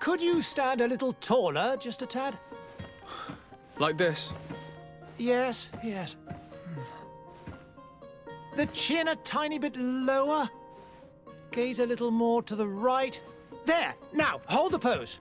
Could you stand a little taller, just a tad? Like this? Yes, yes. The chin a tiny bit lower. Gaze a little more to the right. There! Now, hold the pose.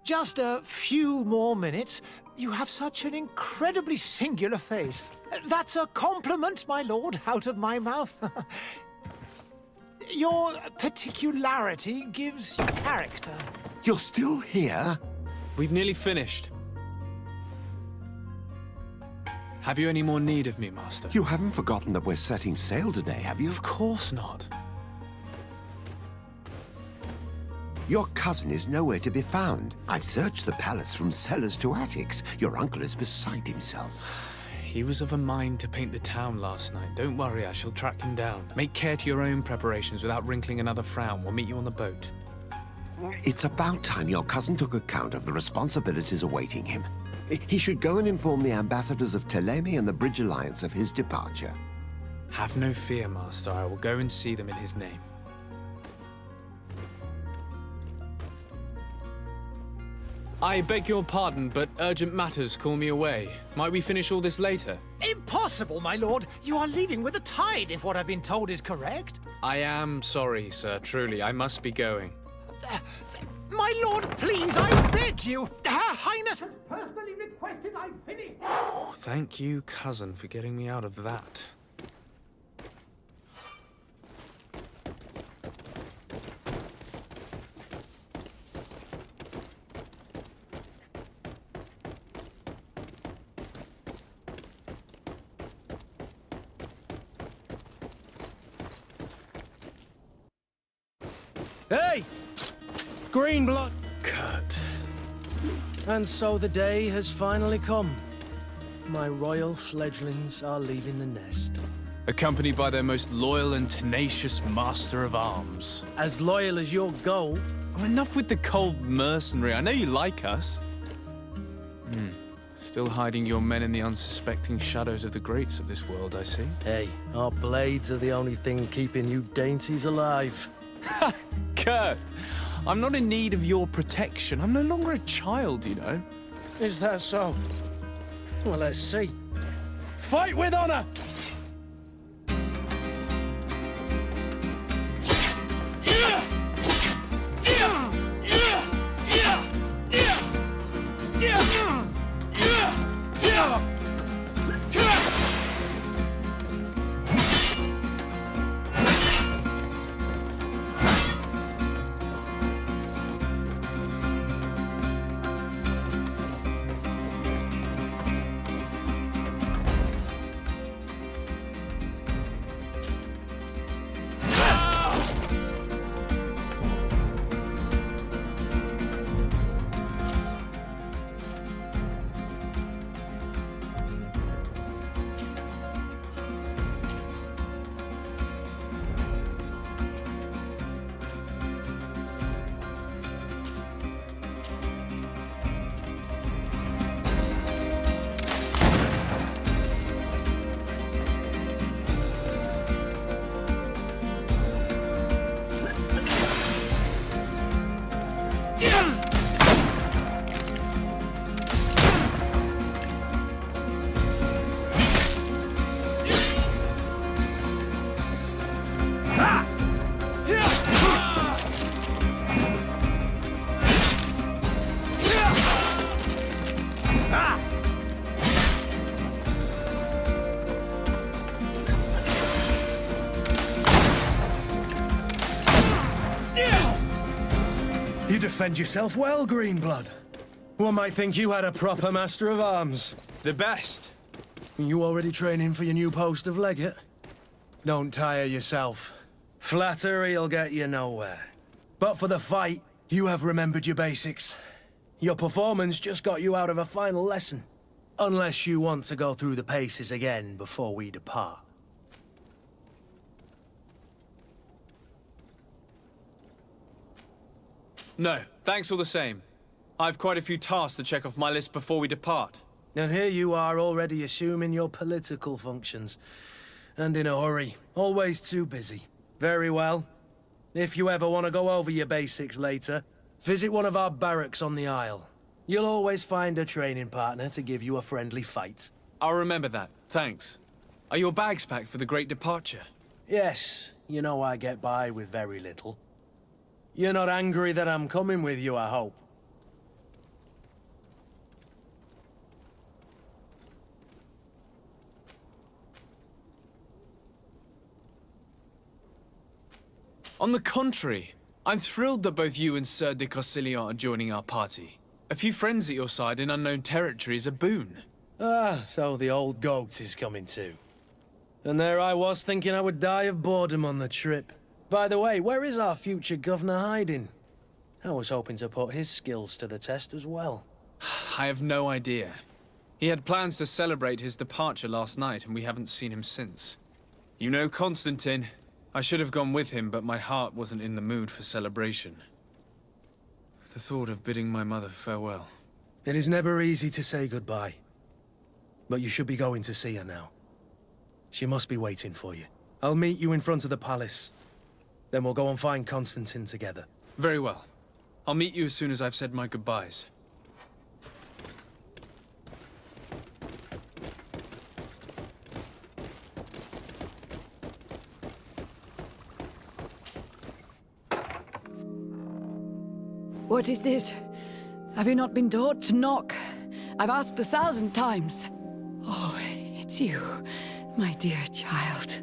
Just a few more minutes. You have such an incredibly singular face. That's a compliment, my lord, out of my mouth. Your particularity gives you character. You're still here? We've nearly finished. Have you any more need of me, Master? You haven't forgotten that we're setting sail today, have you? Of course not. Your cousin is nowhere to be found. I've searched the palace from cellars to attics. Your uncle is beside himself. He was of a mind to paint the town last night. Don't worry, I shall track him down. Make care to your own preparations without wrinkling another frown. We'll meet you on the boat. It's about time your cousin took account of the responsibilities awaiting him. He should go and inform the ambassadors of Ptolemy and the Bridge Alliance of his departure. Have no fear, Master. I will go and see them in his name. I beg your pardon, but urgent matters call me away. Might we finish all this later? Impossible, my lord. You are leaving with the tide, if what I've been told is correct. I am sorry, sir. Truly, I must be going. My lord, please, I beg you. Her Highness has personally requested I finish. Thank you, cousin, for getting me out of that. Hey! Green blood! Kurt. And so the day has finally come. My royal fledglings are leaving the nest. Accompanied by their most loyal and tenacious master of arms. As loyal as your goal. Oh, enough with the cold mercenary. I know you like us. Still hiding your men in the unsuspecting shadows of the greats of this world, I see. Hey, our blades are the only thing keeping you dainties alive. Ha! Kurt! I'm not in need of your protection. I'm no longer a child, you know. Is that so? Well, let's see. Fight with honor! You defend yourself well, Greenblood. One might think you had a proper master of arms. The best. You already training for your new post of legate? Don't tire yourself. Flattery'll get you nowhere. But for the fight, you have remembered your basics. Your performance just got you out of a final lesson. Unless you want to go through the paces again before we depart. No, thanks all the same. I've quite a few tasks to check off my list before we depart. And here you are already assuming your political functions. And in a hurry. Always too busy. Very well. If you ever want to go over your basics later, visit one of our barracks on the Isle. You'll always find a training partner to give you a friendly fight. I'll remember that, thanks. Are your bags packed for the great departure? Yes, you know I get by with very little. You're not angry that I'm coming with you, I hope. On the contrary, I'm thrilled that both you and Sir de Corsillon are joining our party. A few friends at your side in unknown territory is a boon. Ah, so the old goat is coming too. And there I was thinking I would die of boredom on the trip. By the way, where is our future governor hiding? I was hoping to put his skills to the test as well. I have no idea. He had plans to celebrate his departure last night, and we haven't seen him since. You know Constantin. I should have gone with him, but my heart wasn't in the mood for celebration. The thought of bidding my mother farewell. It is never easy to say goodbye. But you should be going to see her now. She must be waiting for you. I'll meet you in front of the palace. Then we'll go and find Constantin together. Very well. I'll meet you as soon as I've said my goodbyes. What is this? Have you not been taught to knock? I've asked 1,000 times. Oh, it's you, my dear child.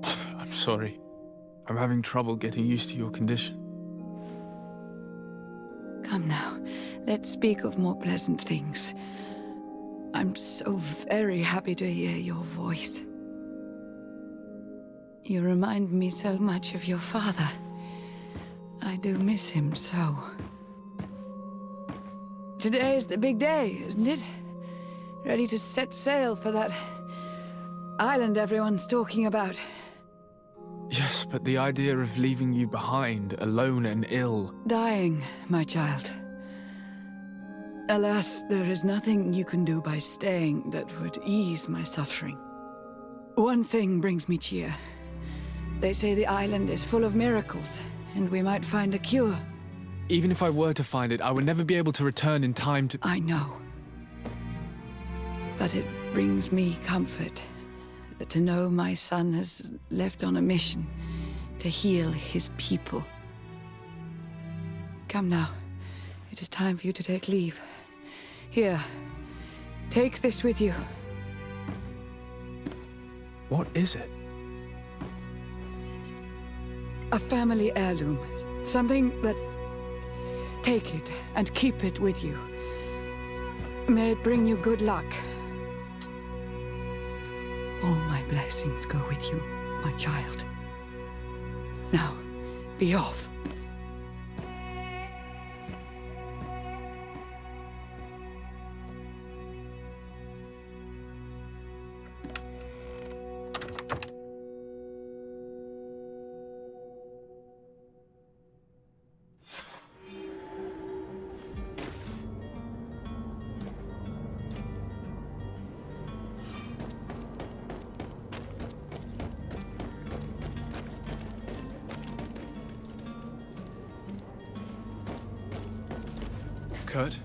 Mother, I'm sorry. I'm having trouble getting used to your condition. Come now, let's speak of more pleasant things. I'm so very happy to hear your voice. You remind me so much of your father. I do miss him so. Today is the big day, isn't it? Ready to set sail for that island everyone's talking about. Yes, but the idea of leaving you behind, alone and ill... Dying, my child. Alas, there is nothing you can do by staying that would ease my suffering. One thing brings me cheer. They say the island is full of miracles, and we might find a cure. Even if I were to find it, I would never be able to return in time to... I know. But it brings me comfort to know my son has left on a mission to heal his people. Come now. It is time for you to take leave. Here, take this with you. What is it? A family heirloom. Something that... Take it and keep it with you. May it bring you good luck. All my blessings go with you, my child. Now, be off. Kurt?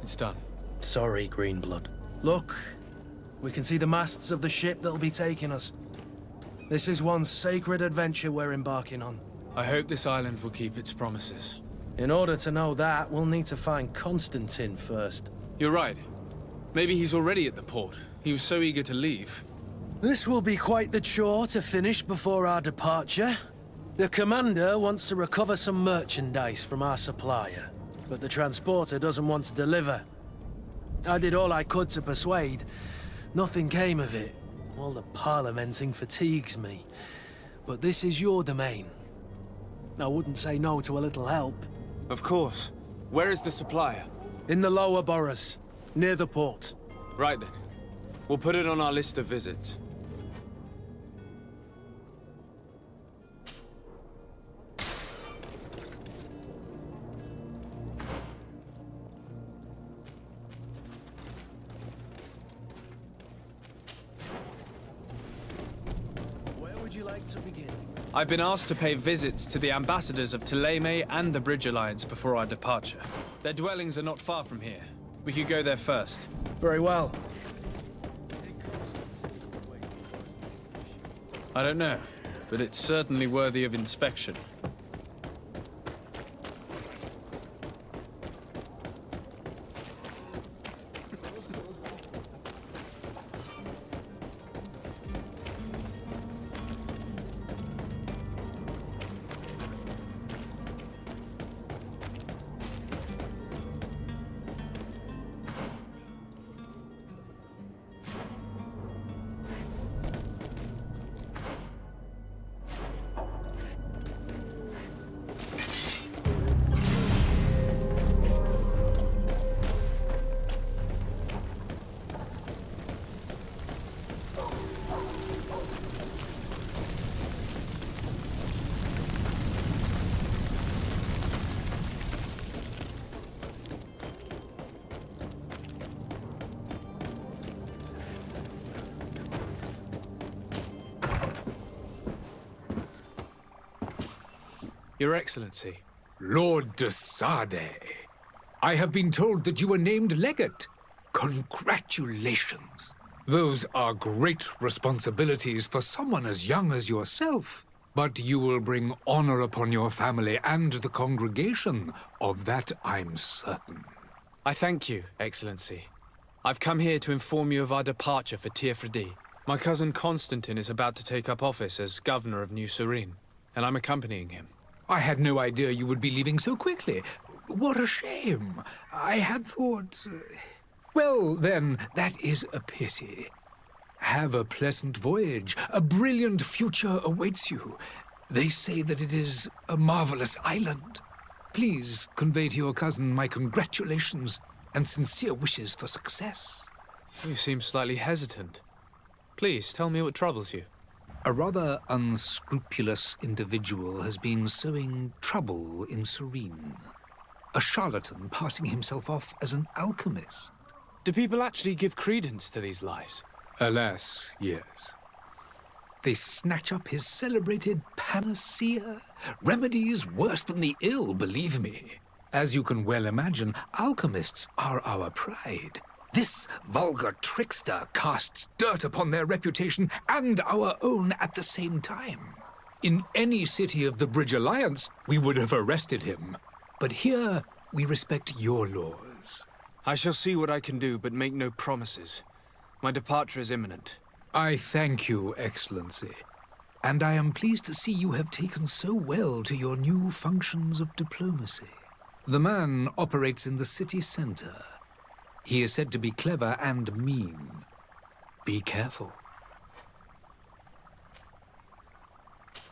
It's done. Sorry, Greenblood. Look, we can see the masts of the ship that'll be taking us. This is one sacred adventure we're embarking on. I hope this island will keep its promises. In order to know that, we'll need to find Constantin first. You're right. Maybe he's already at the port. He was so eager to leave. This will be quite the chore to finish before our departure. The commander wants to recover some merchandise from our supplier, but the transporter doesn't want to deliver. I did all I could to persuade. Nothing came of it. All the parliamenting fatigues me. But this is your domain. I wouldn't say no to a little help. Of course. Where is the supplier? In the lower boroughs, near the port. Right then. We'll put it on our list of visits. to begin. I've been asked to pay visits to the ambassadors of Ptolemy and the Bridge Alliance before our departure. Their dwellings are not far from here. We could go there first. Very well. I don't know, but it's certainly worthy of inspection. Your Excellency. Lord de Sardet, I have been told that you were named legate. Congratulations. Those are great responsibilities for someone as young as yourself. But you will bring honor upon your family and the congregation. Of that, I'm certain. I thank you, Excellency. I've come here to inform you of our departure for Teer Fradee. My cousin Constantin is about to take up office as governor of New Serene, and I'm accompanying him. I had no idea you would be leaving so quickly. What a shame. I had thought... Well, then, that is a pity. Have a pleasant voyage. A brilliant future awaits you. They say that it is a marvelous island. Please convey to your cousin my congratulations and sincere wishes for success. You seem slightly hesitant. Please, tell me what troubles you. A rather unscrupulous individual has been sowing trouble in Serene. A charlatan passing himself off as an alchemist. Do people actually give credence to these lies? Alas, yes. They snatch up his celebrated panacea. Remedies worse than the ill, believe me. As you can well imagine, alchemists are our pride. This vulgar trickster casts dirt upon their reputation and our own at the same time. In any city of the Bridge Alliance, we would have arrested him. But here, we respect your laws. I shall see what I can do, but make no promises. My departure is imminent. I thank you, Excellency. And I am pleased to see you have taken so well to your new functions of diplomacy. The man operates in the city center. He is said to be clever and mean. Be careful.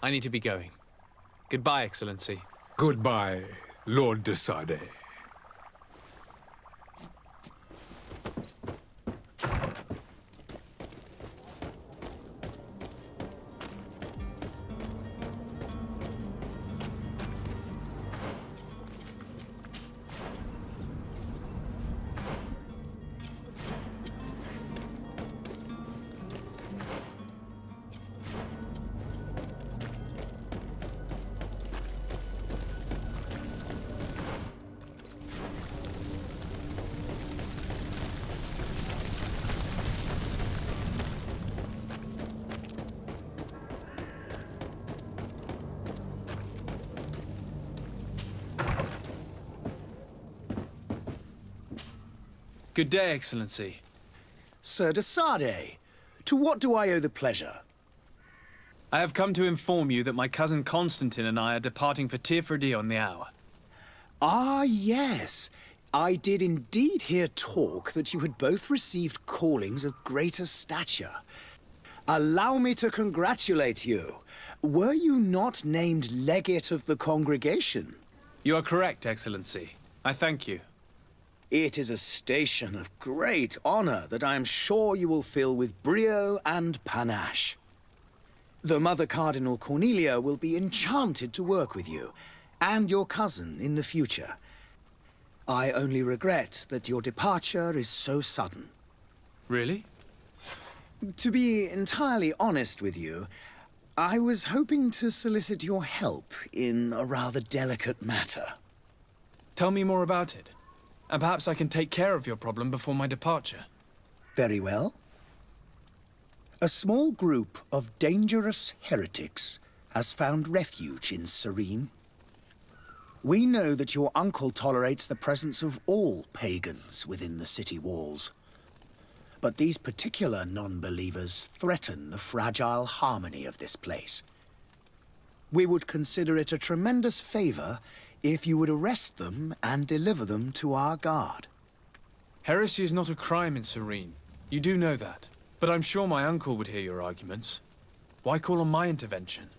I need to be going. Goodbye, Excellency. Goodbye, Lord de Sardet. Good day, Excellency. Sir de Sardet, to what do I owe the pleasure? I have come to inform you that my cousin Constantin and I are departing for Teer Fradee on the hour. Ah, yes. I did indeed hear talk that you had both received callings of greater stature. Allow me to congratulate you. Were you not named legate of the congregation? You are correct, Excellency. I thank you. It is a station of great honor that I am sure you will fill with brio and panache. The Mother Cardinal Cornelia will be enchanted to work with you, and your cousin in the future. I only regret that your departure is so sudden. Really? To be entirely honest with you, I was hoping to solicit your help in a rather delicate matter. Tell me more about it, and perhaps I can take care of your problem before my departure. Very well. A small group of dangerous heretics has found refuge in Serene. We know that your uncle tolerates the presence of all pagans within the city walls. But these particular non-believers threaten the fragile harmony of this place. We would consider it a tremendous favor if you would arrest them and deliver them to our guard. Heresy is not a crime in Serene. You do know that. But I'm sure my uncle would hear your arguments. Why call on my intervention?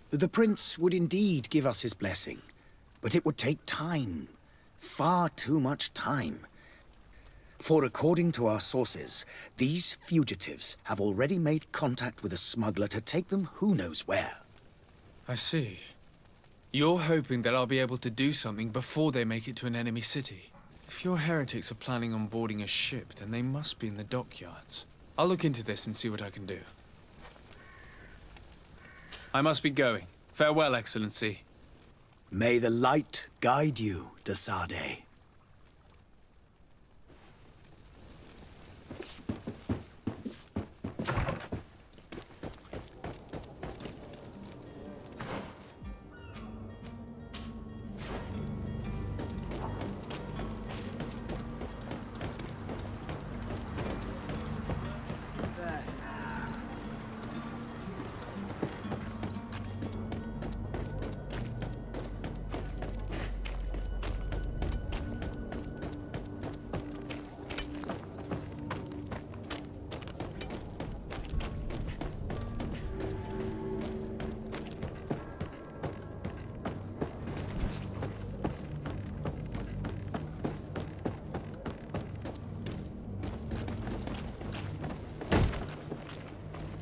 The prince would indeed give us his blessing, but it would take time. Far too much time. For according to our sources, these fugitives have already made contact with a smuggler to take them who knows where. I see. You're hoping that I'll be able to do something before they make it to an enemy city. If your heretics are planning on boarding a ship, then they must be in the dockyards. I'll look into this and see what I can do. I must be going. Farewell, Excellency. May the light guide you, de Sardet.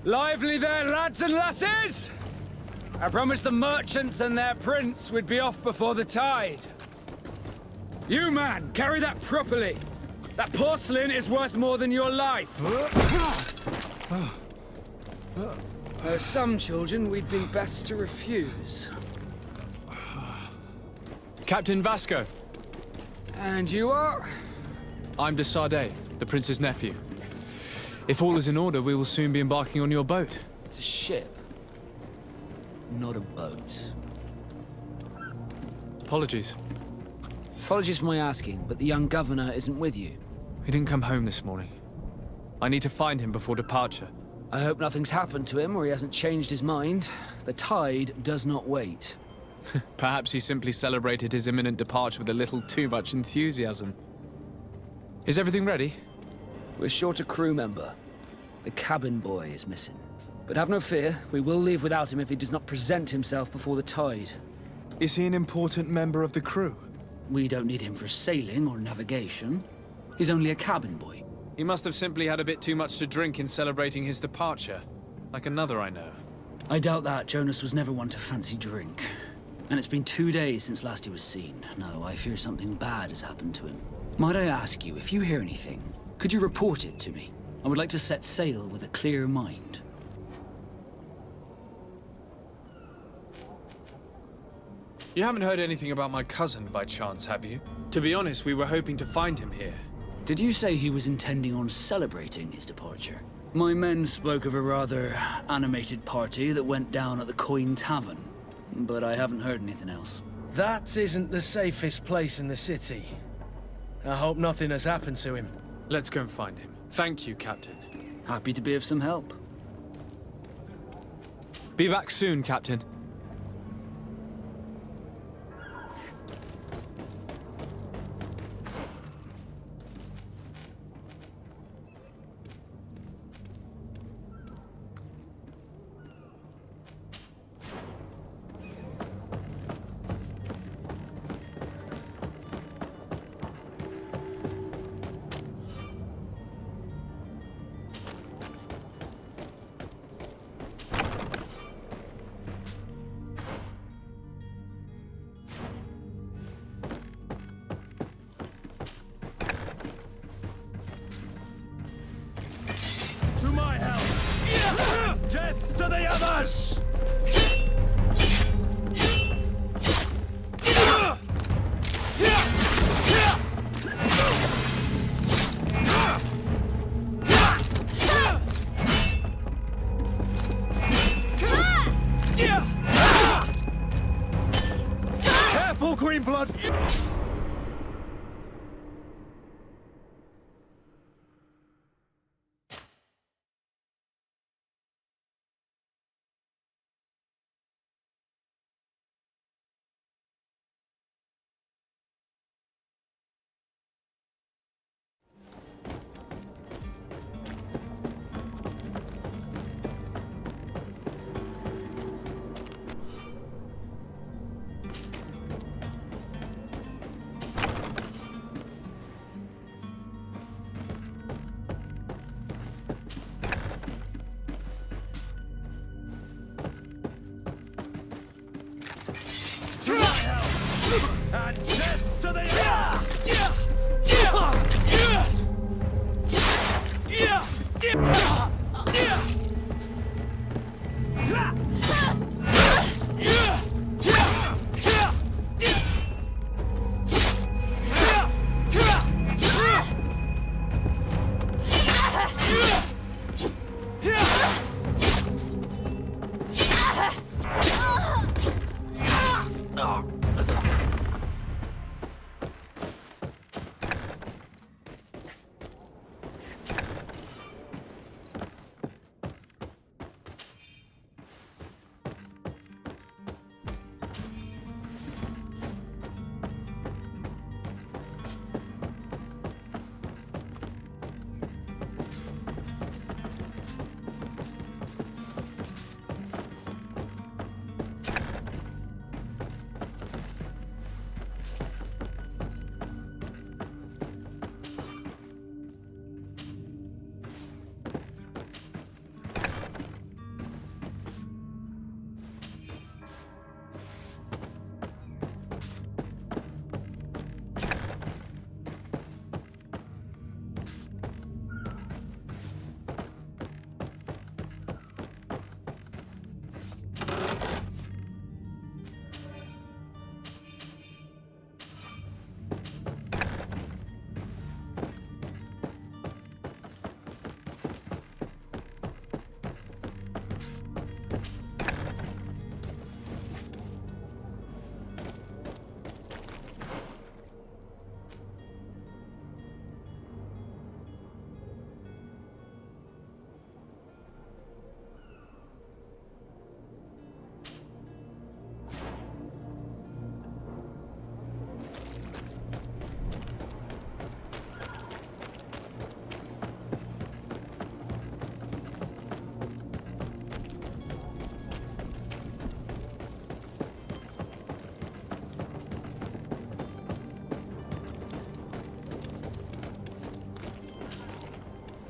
Lively there, lads and lasses! I promised the merchants and their prince we'd be off before the tide. You, man, carry that properly. That porcelain is worth more than your life. Some children we'd been best to refuse. Captain Vasco. And you are? I'm de Sardet, the prince's nephew. If all is in order, we will soon be embarking on your boat. It's a ship, not a boat. Apologies. Apologies for my asking, but the young governor isn't with you. He didn't come home this morning. I need to find him before departure. I hope nothing's happened to him or he hasn't changed his mind. The tide does not wait. Perhaps he simply celebrated his imminent departure with a little too much enthusiasm. Is everything ready? We're short a crew member. The cabin boy is missing. But have no fear, we will leave without him if he does not present himself before the tide. Is he an important member of the crew? We don't need him for sailing or navigation. He's only a cabin boy. He must have simply had a bit too much to drink in celebrating his departure. Like another I know. I doubt that. Jonas was never one to fancy drink. And it's been 2 days since last he was seen. No, I fear something bad has happened to him. Might I ask you, if you hear anything, could you report it to me? I would like to set sail with a clear mind. You haven't heard anything about my cousin by chance, have you? To be honest, we were hoping to find him here. Did you say he was intending on celebrating his departure? My men spoke of a rather animated party that went down at the Coin Tavern, but I haven't heard anything else. That isn't the safest place in the city. I hope nothing has happened to him. Let's go and find him. Thank you, Captain. Happy to be of some help. Be back soon, Captain. To my help! Death to the others!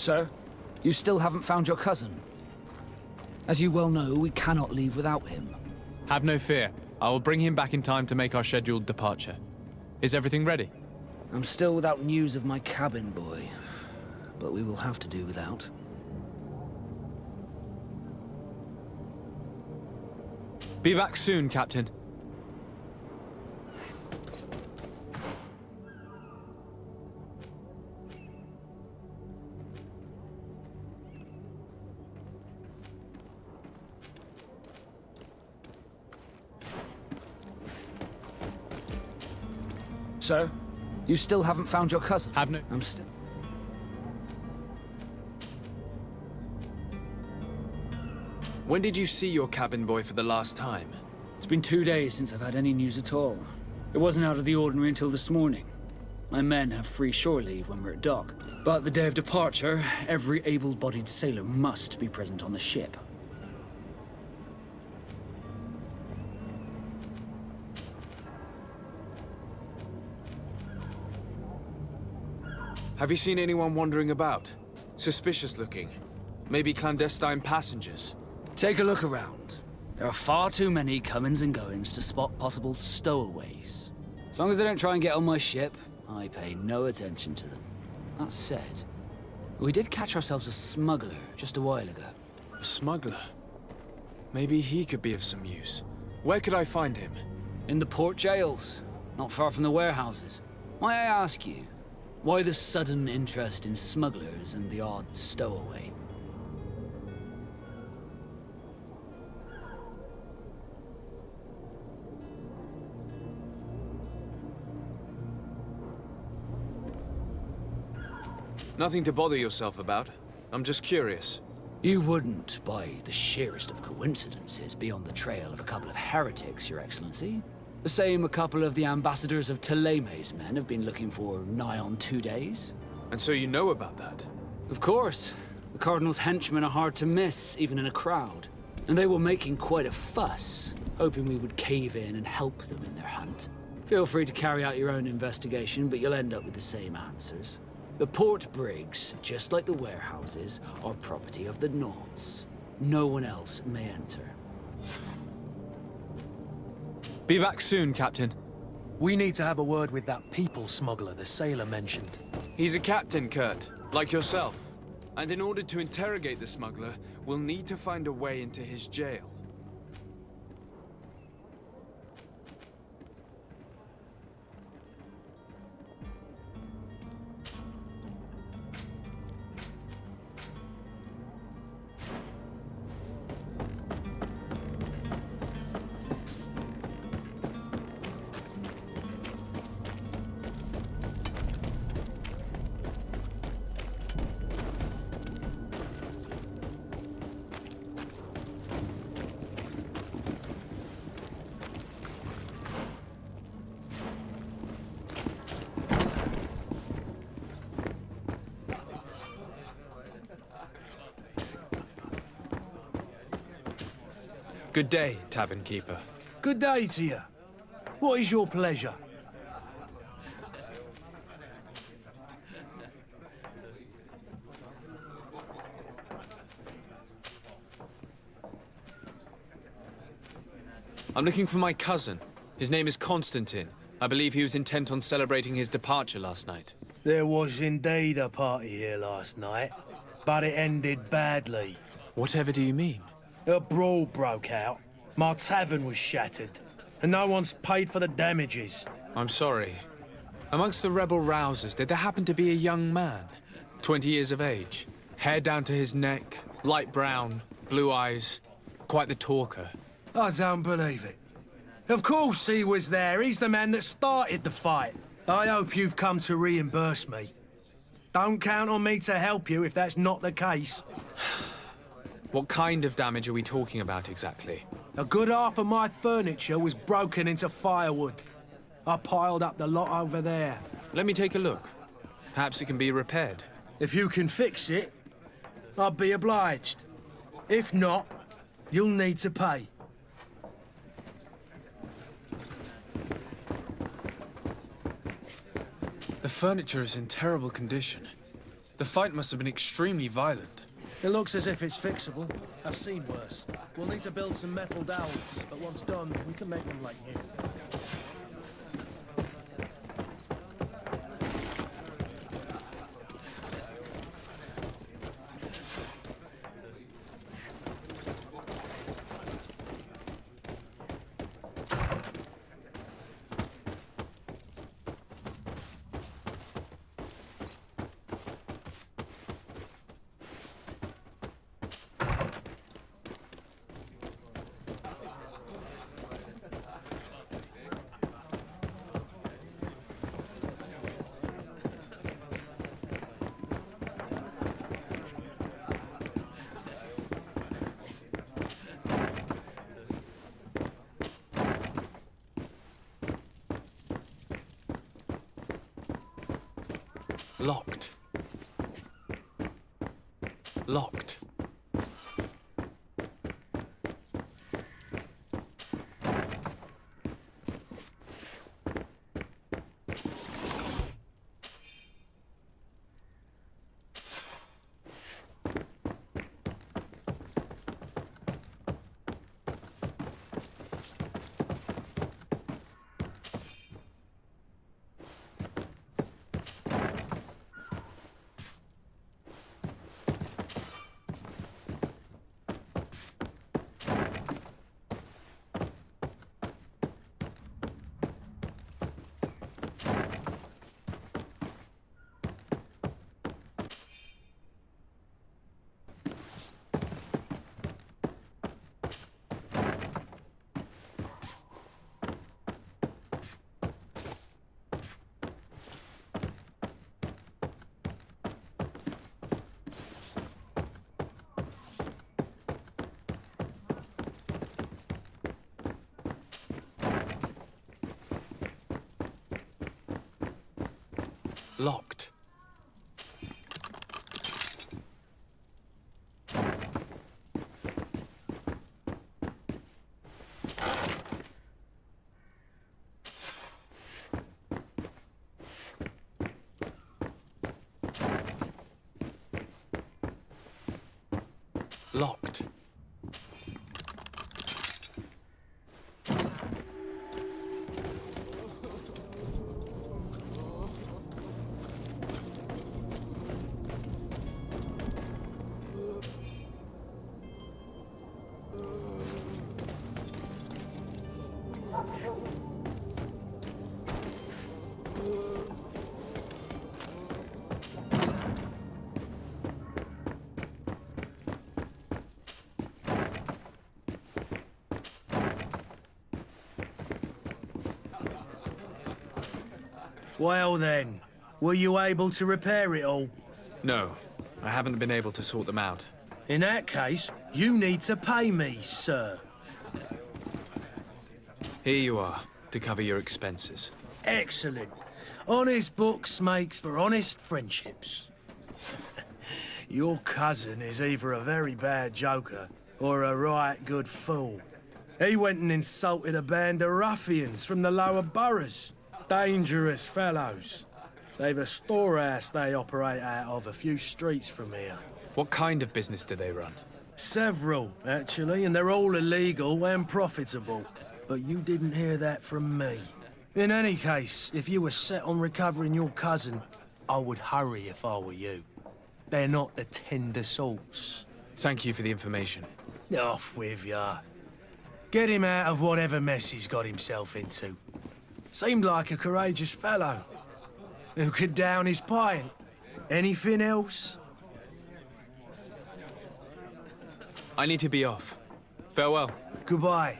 Sir, you still haven't found your cousin. As you well know, we cannot leave without him. Have no fear. I will bring him back in time to make our scheduled departure. Is everything ready? I'm still without news of my cabin boy, but we will have to do without. Be back soon, Captain. Sir, you still haven't found your cousin. Have no... I'm still... When did you see your cabin boy for the last time? It's been 2 days since I've had any news at all. It wasn't out of the ordinary until this morning. My men have free shore leave when we're at dock. But the day of departure, every able-bodied sailor must be present on the ship. Have you seen anyone wandering about? Suspicious looking. Maybe clandestine passengers? Take a look around. There are far too many comings and goings to spot possible stowaways. As long as they don't try and get on my ship, I pay no attention to them. That said, we did catch ourselves a smuggler just a while ago. A smuggler? Maybe he could be of some use. Where could I find him? In the port jails, not far from the warehouses. May I ask you, why the sudden interest in smugglers and the odd stowaway? Nothing to bother yourself about. I'm just curious. You wouldn't, by the sheerest of coincidences, be on the trail of a couple of heretics, Your Excellency. The same a couple of the ambassadors of Ptolemy's men have been looking for nigh on 2 days. And so you know about that? Of course. The Cardinal's henchmen are hard to miss, even in a crowd. And they were making quite a fuss, hoping we would cave in and help them in their hunt. Feel free to carry out your own investigation, but you'll end up with the same answers. The port brigs, just like the warehouses, are property of the Nauts. No one else may enter. Be back soon, Captain. We need to have a word with that people smuggler the sailor mentioned. He's a captain, Kurt, like yourself. And in order to interrogate the smuggler, we'll need to find a way into his jail. Good day, tavern keeper. Good day to you. What is your pleasure? I'm looking for my cousin. His name is Constantin. I believe he was intent on celebrating his departure last night. There was indeed a party here last night, but it ended badly. Whatever do you mean? A brawl broke out. My tavern was shattered, and no one's paid for the damages. I'm sorry. Amongst the rebel rousers, did there happen to be a young man? 20 years of age. Hair down to his neck, light brown, blue eyes. Quite the talker. I don't believe it. Of course he was there. He's the man that started the fight. I hope you've come to reimburse me. Don't count on me to help you if that's not the case. What kind of damage are we talking about exactly? A good half of my furniture was broken into firewood. I piled up the lot over there. Let me take a look. Perhaps it can be repaired. If you can fix it, I'll be obliged. If not, you'll need to pay. The furniture is in terrible condition. The fight must have been extremely violent. It looks as if it's fixable. I've seen worse. We'll need to build some metal dowels, but once done, we can make them like new. Locked. Locked. Locked. Locked. Well then, were you able to repair it all? No, I haven't been able to sort them out. In that case, you need to pay me, sir. Here you are, to cover your expenses. Excellent. Honest books makes for honest friendships. Your cousin is either a very bad joker or a right good fool. He went and insulted a band of ruffians from the lower boroughs. Dangerous fellows. They've a storehouse they operate out of a few streets from here. What kind of business do they run? Several, actually, and they're all illegal and profitable. But you didn't hear that from me. In any case, if you were set on recovering your cousin, I would hurry if I were you. They're not the tender sorts. Thank you for the information. Off with ya. Get him out of whatever mess he's got himself into. Seemed like a courageous fellow. Who could down his pint? Anything else? I need to be off. Farewell. Goodbye.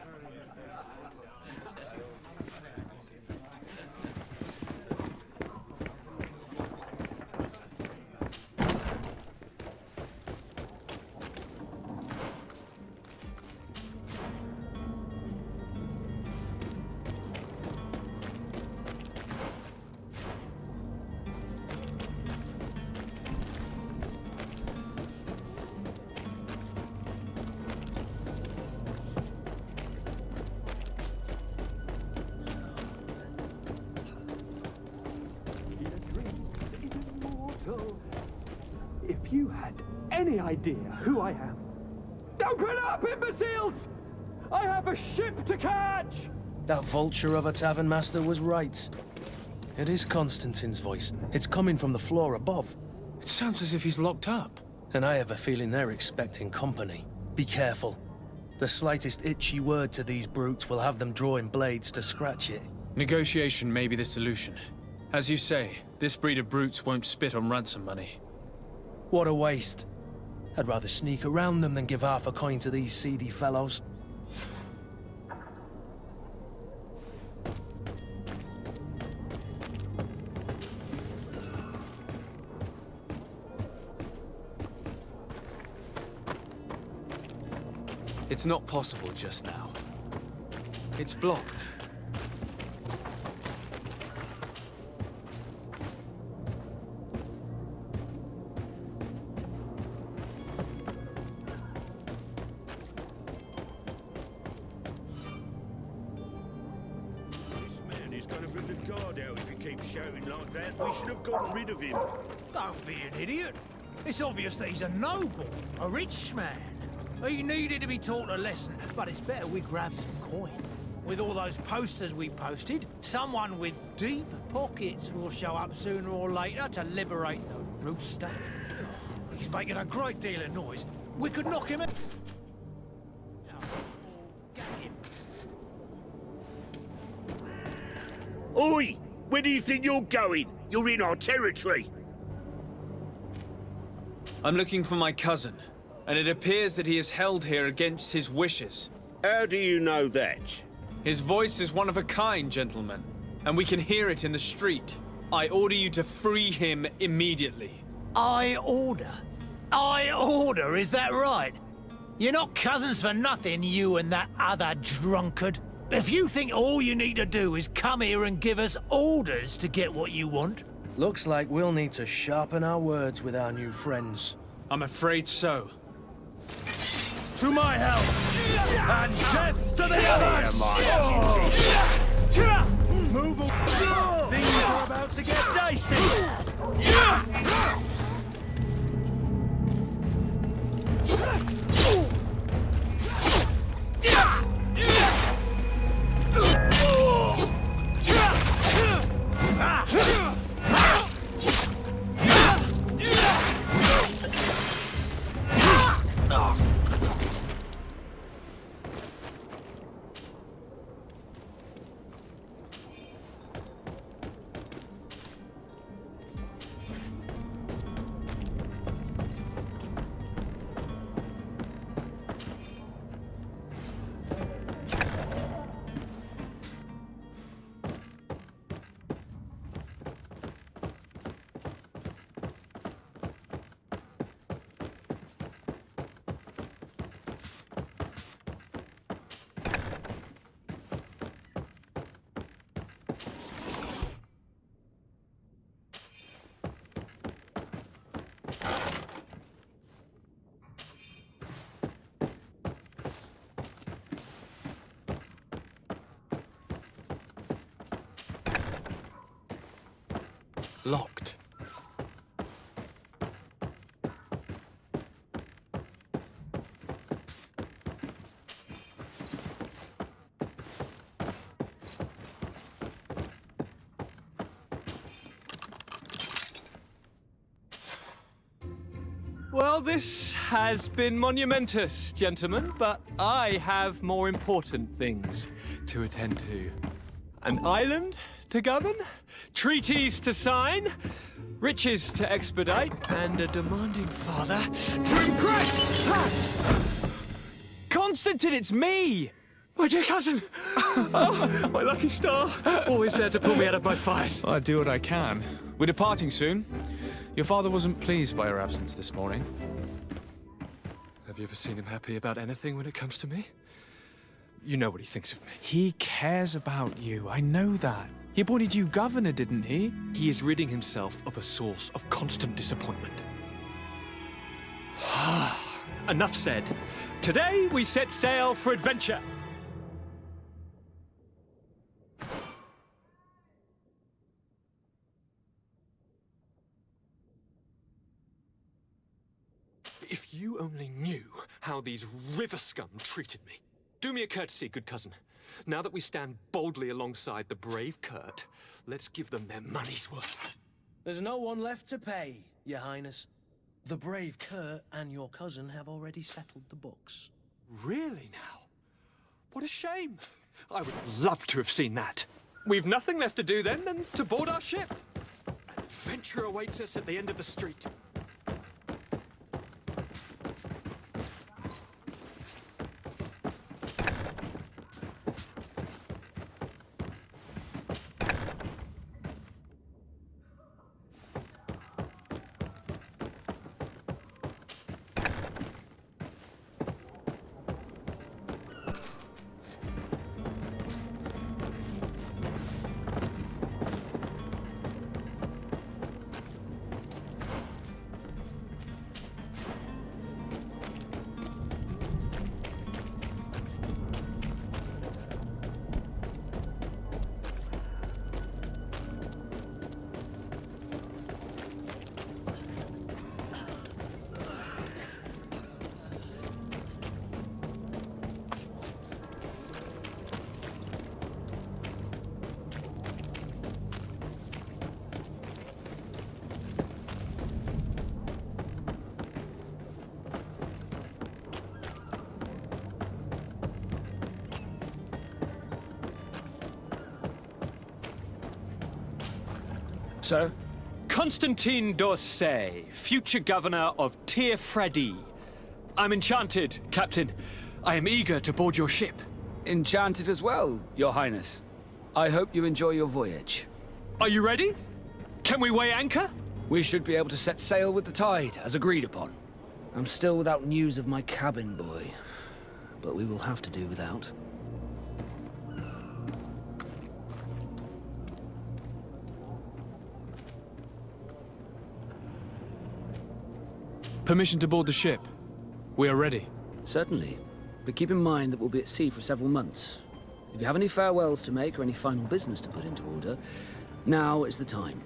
If you had any idea who I am... Open up, imbeciles! I have a ship to catch! That vulture of a tavern master was right. It is Constantin's voice. It's coming from the floor above. It sounds as if he's locked up. And I have a feeling they're expecting company. Be careful. The slightest itchy word to these brutes will have them drawing blades to scratch it. Negotiation may be the solution. As you say, this breed of brutes won't spit on ransom money. What a waste. I'd rather sneak around them than give half a coin to these seedy fellows. It's not possible just now. It's blocked. We should have gotten rid of him. Don't be an idiot. It's obvious that he's a noble, a rich man. He needed to be taught a lesson, but it's better we grab some coin. With all those posters we posted, someone with deep pockets will show up sooner or later to liberate the rooster. He's making a great deal of noise. We could knock him out. Oi! Where do you think you're going? You're in our territory. I'm looking for my cousin, and it appears that he is held here against his wishes. How do you know that? His voice is one of a kind, gentlemen, and we can hear it in the street. I order you to free him immediately. I order? I order, is that right? You're not cousins for nothing, you and that other drunkard. If you think all you need to do is come here and give us orders to get what you want... Looks like we'll need to sharpen our words with our new friends. I'm afraid so. To my help! And death to the others! Move away! Things are about to get dicey! Locked. Well, this has been monumentous, gentlemen, but I have more important things to attend to. An island to govern, treaties to sign, riches to expedite, and a demanding father to impress! Constantin, it's me! My dear cousin! Oh, my lucky star! Always there to pull me out of my fires. I do what I can. We're departing soon. Your father wasn't pleased by your absence this morning. Have you ever seen him happy about anything when it comes to me? You know what he thinks of me. He cares about you, I know that. He appointed you governor, didn't he? He is ridding himself of a source of constant disappointment. Enough said. Today we set sail for adventure. If you only knew how these river scum treated me. Do me a courtesy, good cousin. Now that we stand boldly alongside the brave Kurt, let's give them their money's worth. There's no one left to pay, Your Highness. The brave Kurt and your cousin have already settled the books. Really now? What a shame. I would love to have seen that. We've nothing left to do then than to board our ship. An adventure awaits us at the end of the street. Sir? Constantin d'Orsay, future governor of Teer Fradee. I'm enchanted, Captain. I am eager to board your ship. Enchanted as well, Your Highness. I hope you enjoy your voyage. Are you ready? Can we weigh anchor? We should be able to set sail with the tide, as agreed upon. I'm still without news of my cabin boy, but we will have to do without. Permission to board the ship. We are ready. Certainly. But keep in mind that we'll be at sea for several months. If you have any farewells to make or any final business to put into order, now is the time.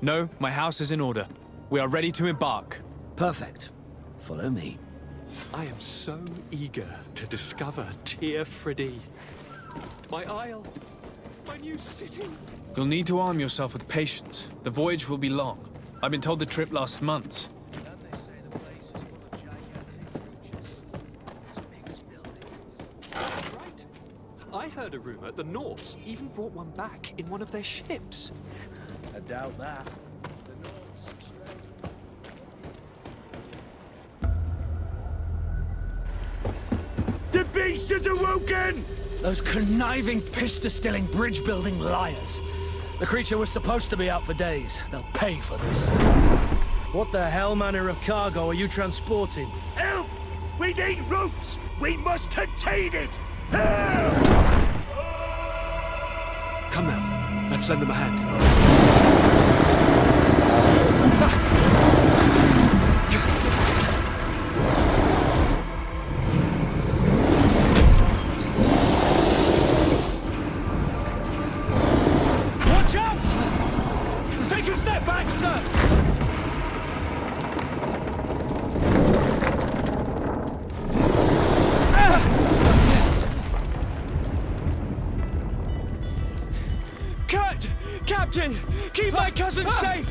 No, my house is in order. We are ready to embark. Perfect. Follow me. I am so eager to discover Teer Fradee. My isle, my new city. You'll need to arm yourself with patience. The voyage will be long. I've been told the trip lasts months. And they say the place is full of gigantic creatures, as big as buildings. Right. I heard a rumor the Nords even brought one back in one of their ships. I doubt that. The beast has awoken! Those conniving, pista-stilling, bridge-building liars. The creature was supposed to be out for days. They'll pay for this. What the hell manner of cargo are you transporting? Help! We need ropes! We must contain it! Help! Come now, let's lend them a hand. Watch out! Take a step back, sir! Kurt! Captain! Keep my cousin safe!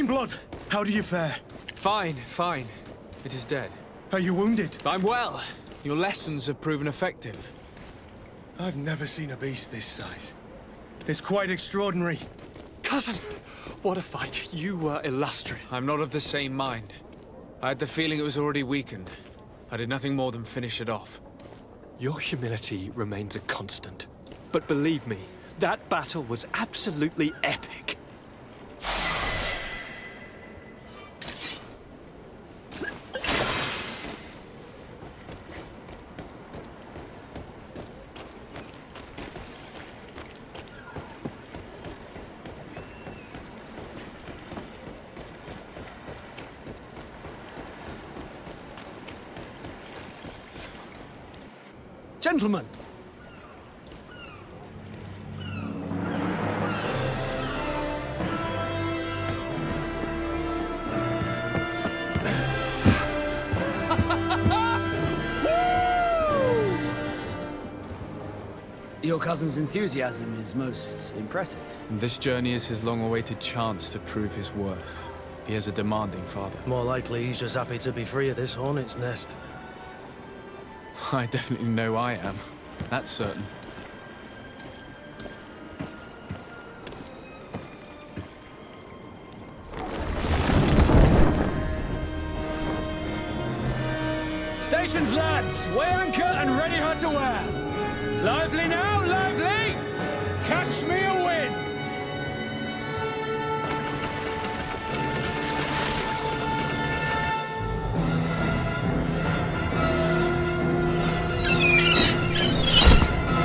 Greenblood, how do you fare? Fine, fine. It is dead. Are you wounded? I'm well. Your lessons have proven effective. I've never seen a beast this size. It's quite extraordinary. Cousin, what a fight. You were illustrious. I'm not of the same mind. I had the feeling it was already weakened. I did nothing more than finish it off. Your humility remains a constant. But believe me, that battle was absolutely epic. Gentlemen! Your cousin's enthusiasm is most impressive. This journey is his long-awaited chance to prove his worth. He has a demanding father. More likely he's just happy to be free of this hornet's nest. I definitely know I am. That's certain. Stations, lads! Weigh anchor and ready her to wear! Lively now, lively! Catch me away!